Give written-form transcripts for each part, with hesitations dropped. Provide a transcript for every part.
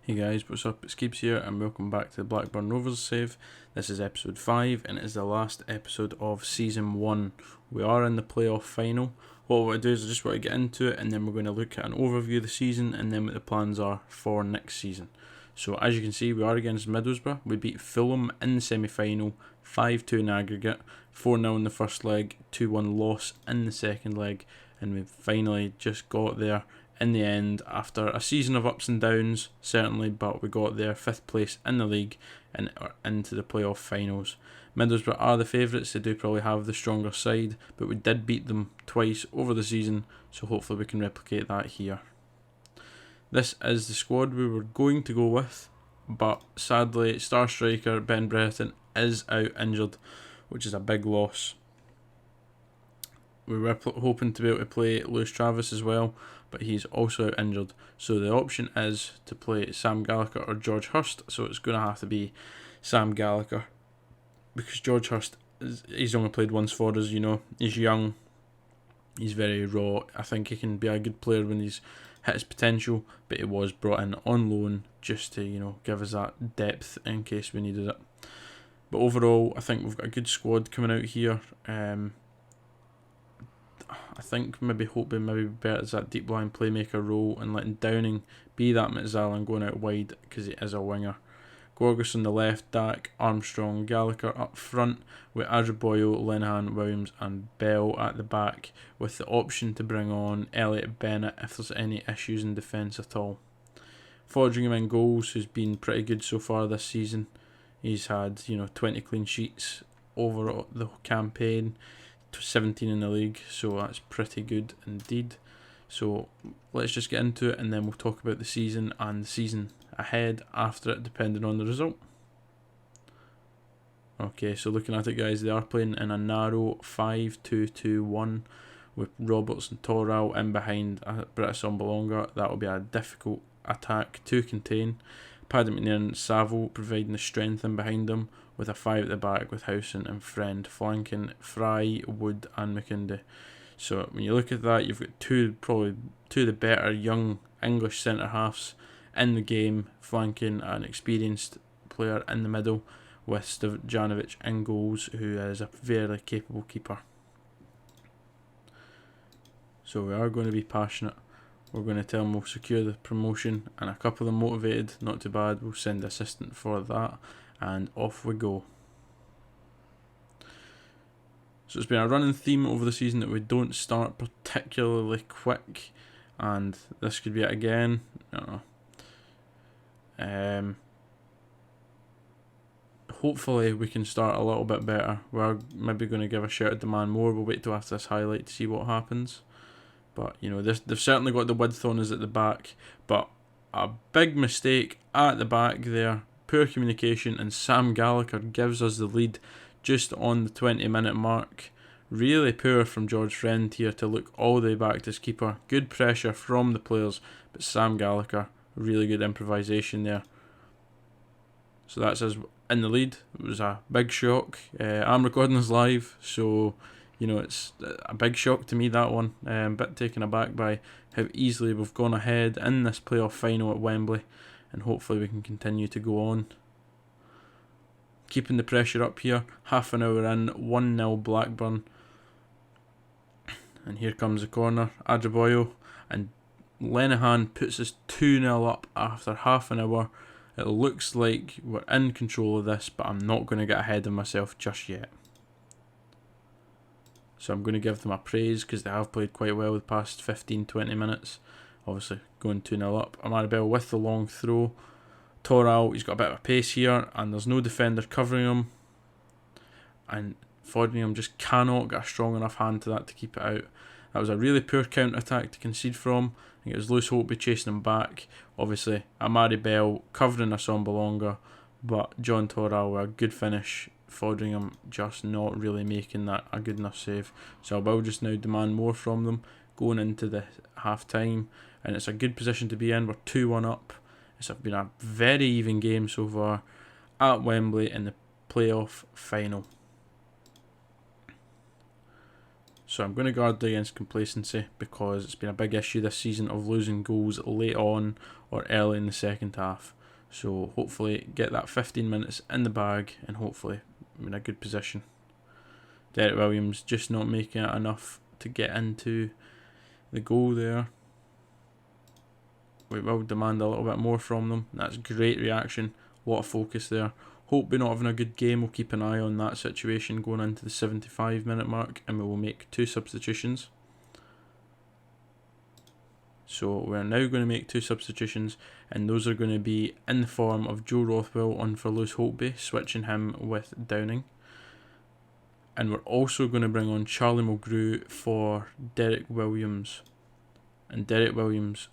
Hey guys, what's up? It's Keeps here and welcome back to the Blackburn Rovers save. This is episode 5 and it is the last episode of season 1. We are in the playoff final. What I want to do is I just want to get into it and then we're going to look at an overview of the season and then what the plans are for next season. So as you can see, we are against Middlesbrough. We beat Fulham in the semi-final, 5-2 in aggregate, 4-0 in the first leg, 2-1 loss in the second leg, and we finally just got there in the end after a season of ups and downs, certainly, but we got there, 5th place in the league and into the playoff finals. Middlesbrough are the favourites. They do probably have the stronger side, but we did beat them twice over the season, so hopefully we can replicate that here. This is the squad we were going to go with, but sadly star striker Ben Brereton is out injured, which is a big loss. We were hoping to be able to play Lewis Travis as well, but he's also out injured. So the option is to play Sam Gallagher or George Hurst. So it's going to have to be Sam Gallagher, because George Hurst, he's only played once for us, He's young, he's very raw. I think he can be a good player when he's hit his potential, but he was brought in on loan just to, give us that depth in case we needed it. But overall, I think we've got a good squad coming out here. I think maybe better as that deep line playmaker role and letting Downing be that Metzala and going out wide because he is a winger. Gorgas on the left, Dak, Armstrong, Gallagher up front with Adebayo, Linehan, Williams and Bell at the back, with the option to bring on Elliot Bennett if there's any issues in defence at all. Foderingham in goals, who's been pretty good so far this season. He's had 20 clean sheets over the campaign, 17 in the league, so that's pretty good indeed. So let's just get into it and then we'll talk about the season and the season ahead after it, depending on the result. Okay, so looking at it, guys, they are playing in a narrow 5-2-2-1 with Roberts and Toral in behind Britt Sombalonga. That will be a difficult attack to contain. Paddy McNair and Saville providing the strength in behind them, with a 5 at the back with Howson and Friend flanking Fry, Wood and McKindy. So when you look at that, you've got probably two of the better young English centre halves in the game, flanking an experienced player in the middle with Stojanovic in goals, who is a very capable keeper. So we are going to be passionate. We're going to tell them we'll secure the promotion, and a couple of them motivated, not too bad. We'll send the assistant for that, and off we go. So it's been a running theme over the season that we don't start particularly quick, and this could be it again. Hopefully we can start a little bit better. We're maybe going to give a shout at demand more. We'll wait till after this highlight to see what happens. But they've certainly got the width on us at the back, but a big mistake at the back there. Poor communication, and Sam Gallagher gives us the lead just on the 20-minute mark. Really poor from George Friend here to look all the way back to his keeper. Good pressure from the players, but Sam Gallagher, really good improvisation there. So that's us in the lead. It was a big shock. I'm recording this live, so it's a big shock to me, that one. A bit taken aback by how easily we've gone ahead in this playoff final at Wembley, and hopefully we can continue to go on. Keeping the pressure up here, half an hour in, 1-0 Blackburn. And here comes the corner, Adebayo, and Linehan puts us 2-0 up after half an hour. It looks like we're in control of this, but I'm not going to get ahead of myself just yet. So I'm going to give them a praise because they have played quite well the past 15-20 minutes. Obviously going 2-0 up. Amari Bell with the long throw. Toral, he's got a bit of a pace here and there's no defender covering him. And Foderingham just cannot get a strong enough hand to that to keep it out. That was a really poor counter-attack to concede from. I think it was Lewis Holtby chasing him back. Obviously, Amari Bell covering Sombalonga, but John Toral, a good finish. Foderingham just not really making that a good enough save. So I will just now demand more from them going into the half-time. And it's a good position to be in. We're 2-1 up. It's been a very even game so far at Wembley in the playoff final. So I'm going to guard against complacency because it's been a big issue this season of losing goals late on or early in the second half. So hopefully get that 15 minutes in the bag and hopefully in a good position. Derek Williams just not making it enough to get into the goal there. We will demand a little bit more from them. That's great reaction. A lot of focus there. Hope we're not having a good game. We'll keep an eye on that situation going into the 75-minute mark, and we will make 2 substitutions. So we're now going to make 2 substitutions, and those are going to be in the form of Joe Rothwell on for Lewis Holtby, switching him with Downing. And we're also going to bring on Charlie Mulgrew for Derek Williams. And Derek Williams,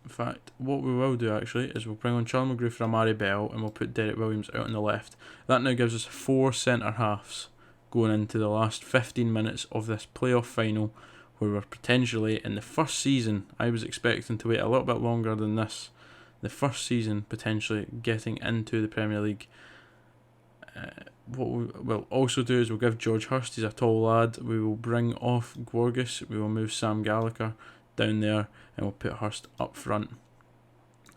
in fact, what we will do actually is we'll bring on Charlie Mulgrew for Amari Bell, and we'll put Derek Williams out on the left. That now gives us 4 centre halves going into the last 15 minutes of this playoff final, where we're potentially in the first season. I was expecting to wait a little bit longer than this. The first season potentially getting into the Premier League. What we'll also do is we'll give George Hurst, he's a tall lad. We will bring off Gorgas. We will move Sam Gallagher down there, and we'll put Hurst up front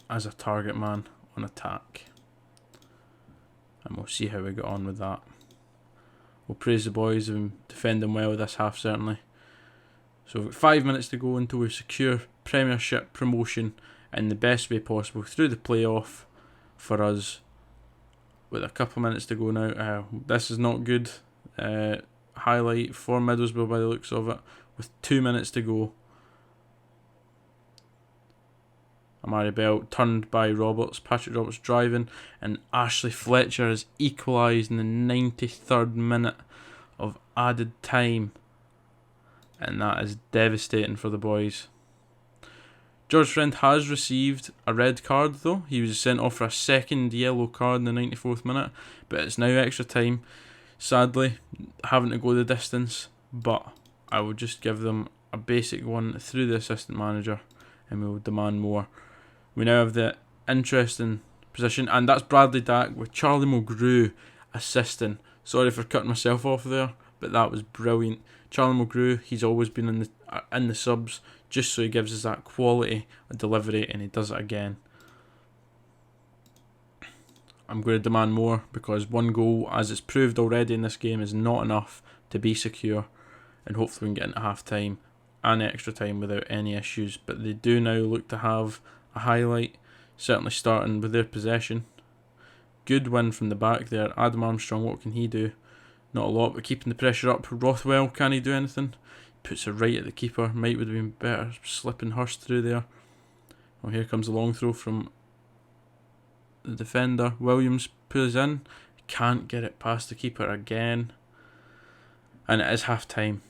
as a target man on attack. And we'll see how we get on with that. We'll praise the boys and defend them well this half, certainly. So we've got 5 minutes to go until we secure Premiership promotion in the best way possible through the playoff for us. With a couple of minutes to go now, this is not good. Highlight for Middlesbrough by the looks of it, with 2 minutes to go. Amari Bell turned by Roberts, Patrick Roberts driving, and Ashley Fletcher has equalised in the 93rd minute of added time. And that is devastating for the boys. George Friend has received a red card though. He was sent off for a second yellow card in the 94th minute, but it's now extra time. Sadly, having to go the distance, but I will just give them a basic one through the assistant manager, and we will demand more. We now have the interesting position, and that's Bradley Dack with Charlie Mulgrew assisting. Sorry for cutting myself off there, but that was brilliant. Charlie Mulgrew, he's always been in the subs, just so he gives us that quality of delivery, and he does it again. I'm going to demand more, because 1 goal, as it's proved already in this game, is not enough to be secure, and hopefully we can get into half time and extra time without any issues. But they do now look to have a highlight, certainly starting with their possession. Good win from the back there. Adam Armstrong, what can he do? Not a lot, but keeping the pressure up. Rothwell, can he do anything? Puts it right at the keeper. Might would have been better slipping Hurst through there. Well, here comes a long throw from the defender. Williams pulls in. Can't get it past the keeper again. And it is half time.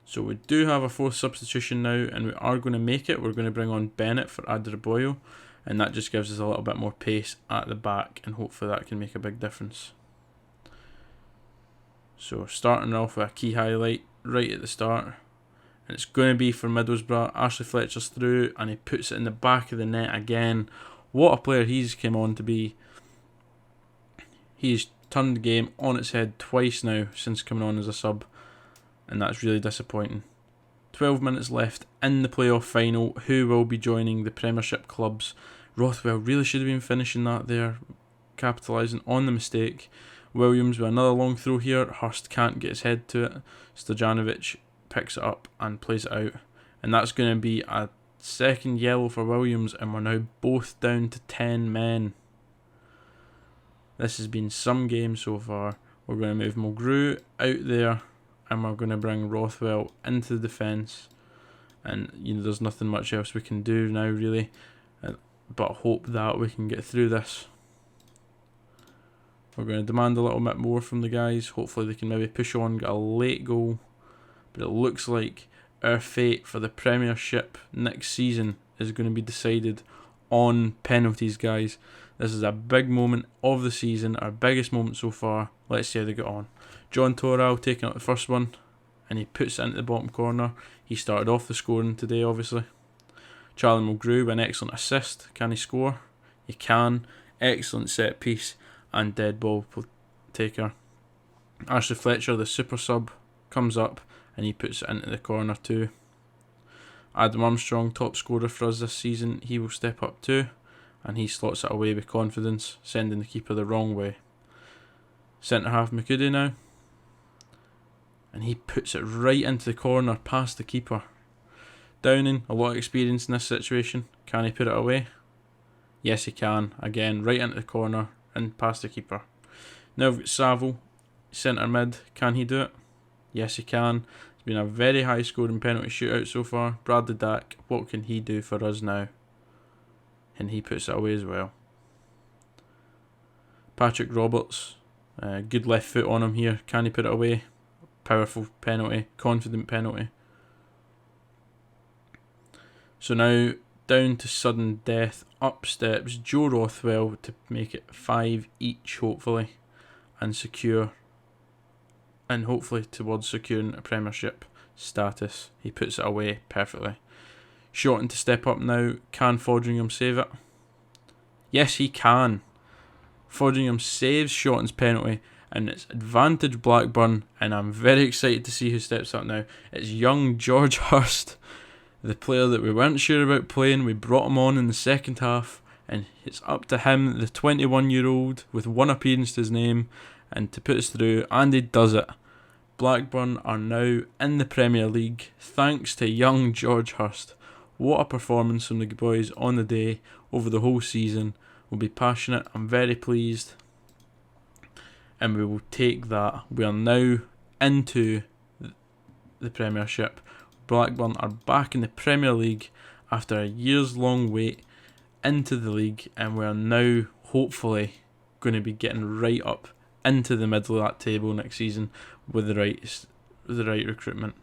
So we do have a 4th substitution now, and we are going to make it. We're going to bring on Bennett for Adebayo, and that just gives us a little bit more pace at the back, and hopefully that can make a big difference. So starting off with a key highlight right at the start, and it's going to be for Middlesbrough. Ashley Fletcher's through, and he puts it in the back of the net again. What a player he's came on to be. He's turned the game on its head twice now since coming on as a sub, and that's really disappointing. 12 minutes left in the playoff final. Who will be joining the Premiership clubs? Rothwell really should have been finishing that there, capitalising on the mistake. Williams with another long throw here. Hurst can't get his head to it. Stojanovic picks it up and plays it out, and that's going to be a 2nd yellow for Williams, and we're now both down to 10 men. This has been some game so far. We're going to move Mulgrew out there, and we're going to bring Rothwell into the defence, and there's nothing much else we can do now really, but hope that we can get through this. We're going to demand a little bit more from the guys. Hopefully they can maybe push on, get a late goal, but it looks like our fate for the Premiership next season is going to be decided on penalties, guys. This is a big moment of the season, our biggest moment so far. Let's see how they get on. John Torrell taking up the first one, and he puts it into the bottom corner. He started off the scoring today, obviously. Charlie Mulgrew with an excellent assist. Can he score? He can. Excellent set piece and dead ball taker. Ashley Fletcher, the super sub, comes up and he puts it into the corner too. Adam Armstrong, top scorer for us this season, he will step up too, and he slots it away with confidence, sending the keeper the wrong way. Centre half McCuddy now, and he puts it right into the corner past the keeper. Downing, a lot of experience in this situation. Can he put it away? Yes, he can. Again, right into the corner and past the keeper. Now we've got Saville, centre mid. Can he do it? Yes, he can. It's been a very high scoring penalty shootout so far. Bradley Dack, what can he do for us now? And he puts it away as well. Patrick Roberts, good left foot on him here. Can he put it away? Powerful penalty, confident penalty. So now down to sudden death. Up steps Joe Rothwell to make it 5 each, hopefully, and hopefully towards securing a Premiership status. He puts it away perfectly. Shorten to step up now. Can Foderingham save it? Yes, he can. Foderingham saves Shorten's penalty, and it's advantage Blackburn, and I'm very excited to see who steps up now. It's young George Hurst, the player that we weren't sure about playing. We brought him on in the second half, and it's up to him, the 21-year-old with one appearance to his name, and to put us through, and he does it. Blackburn are now in the Premier League thanks to young George Hurst. What a performance from the boys on the day, over the whole season. We'll be passionate. I'm very pleased, and we will take that. We are now into the Premiership. Blackburn are back in the Premier League after a years long wait into the league, and we are now hopefully going to be getting right up into the middle of that table next season with the right recruitment.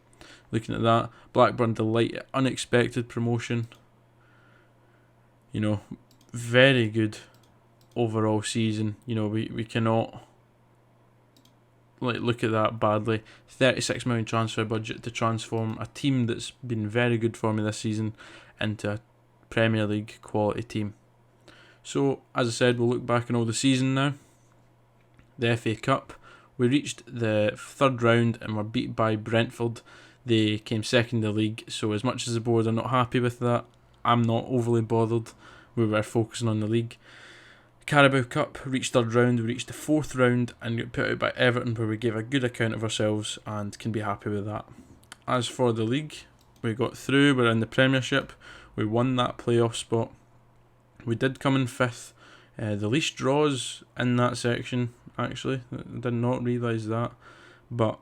Looking at that, Blackburn delight, unexpected promotion. Very good overall season. We cannot look at that badly. 36 million transfer budget to transform a team that's been very good for me this season into a Premier League quality team. So, as I said, we'll look back on all the season now. The FA Cup, we reached the third round and were beat by Brentford. They came second in the league, so as much as the board are not happy with that, I'm not overly bothered. We were focusing on the league. Carabao Cup, reached third round. We reached the fourth round and got put out by Everton, where we gave a good account of ourselves and can be happy with that. As for the league, we got through. We're in the Premiership. We won that playoff spot. We did come in fifth. The least draws in that section, actually. I did not realise that. But,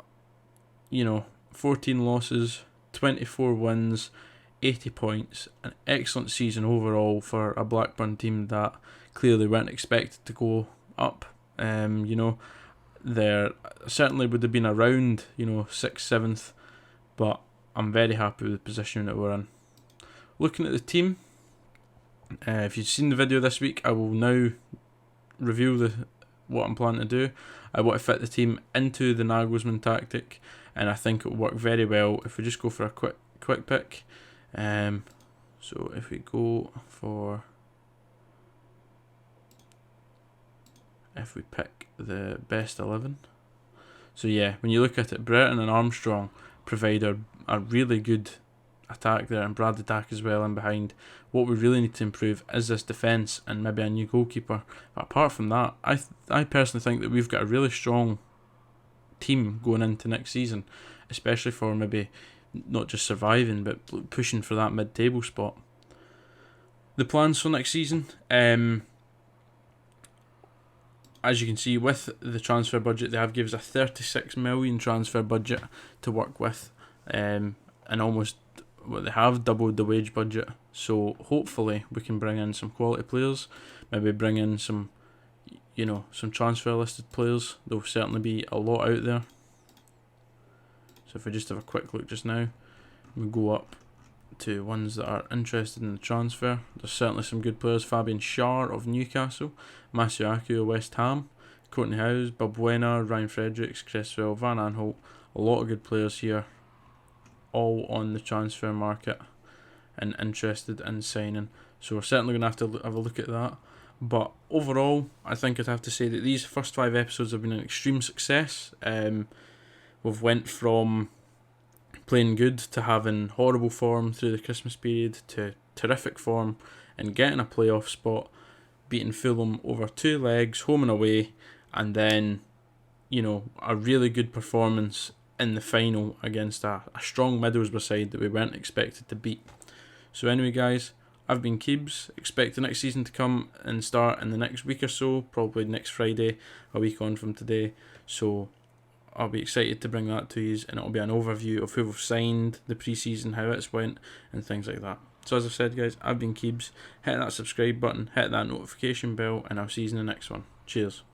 14 losses, 24 wins, 80 points. An excellent season overall for a Blackburn team that clearly weren't expected to go up. There certainly would have been around, 6th, 7th, but I'm very happy with the position that we're in. Looking at the team, if you've seen the video this week, I will now reveal what I'm planning to do. I want to fit the team into the Nagelsmann tactic, and I think it will work very well if we just go for a quick pick. So if we go for... if we pick the best 11. So yeah, when you look at it, Brereton and Armstrong provide a really good attack there, and Bradley Dack as well in behind. What we really need to improve is this defence and maybe a new goalkeeper. But apart from that, I personally think that we've got a really strong team going into next season, especially for maybe not just surviving but pushing for that mid-table spot. The plans for next season, as you can see with the transfer budget, they have given us a 36 million transfer budget to work with, and almost they have doubled the wage budget. So hopefully we can bring in some quality players, maybe bring in some transfer listed players. There'll certainly be a lot out there. So if we just have a quick look just now, we go up to ones that are interested in the transfer. There's certainly some good players. Fabian Schär of Newcastle, Masuaku of West Ham, Courtney Howes, Balbuena, Ryan Fredericks, Cresswell, Van Aanholt. A lot of good players here, all on the transfer market and interested in signing. So we're certainly going to have to have a look at that. But overall, I think I'd have to say that these first 5 episodes have been an extreme success. We've went from playing good to having horrible form through the Christmas period to terrific form and getting a playoff spot. beating Fulham over 2 legs, home and away, and then, you know, a really good performance in the final against a strong Middlesbrough side that we weren't expected to beat. So anyway, guys, I've been Keebs. Expect the next season to come and start in the next week or so, probably next Friday, a week on from today. So I'll be excited to bring that to you, and it'll be an overview of who we've signed, the pre-season, how it's went, and things like that. So as I've said, guys, I've been Keebs. Hit that subscribe button, hit that notification bell, and I'll see you in the next one. Cheers.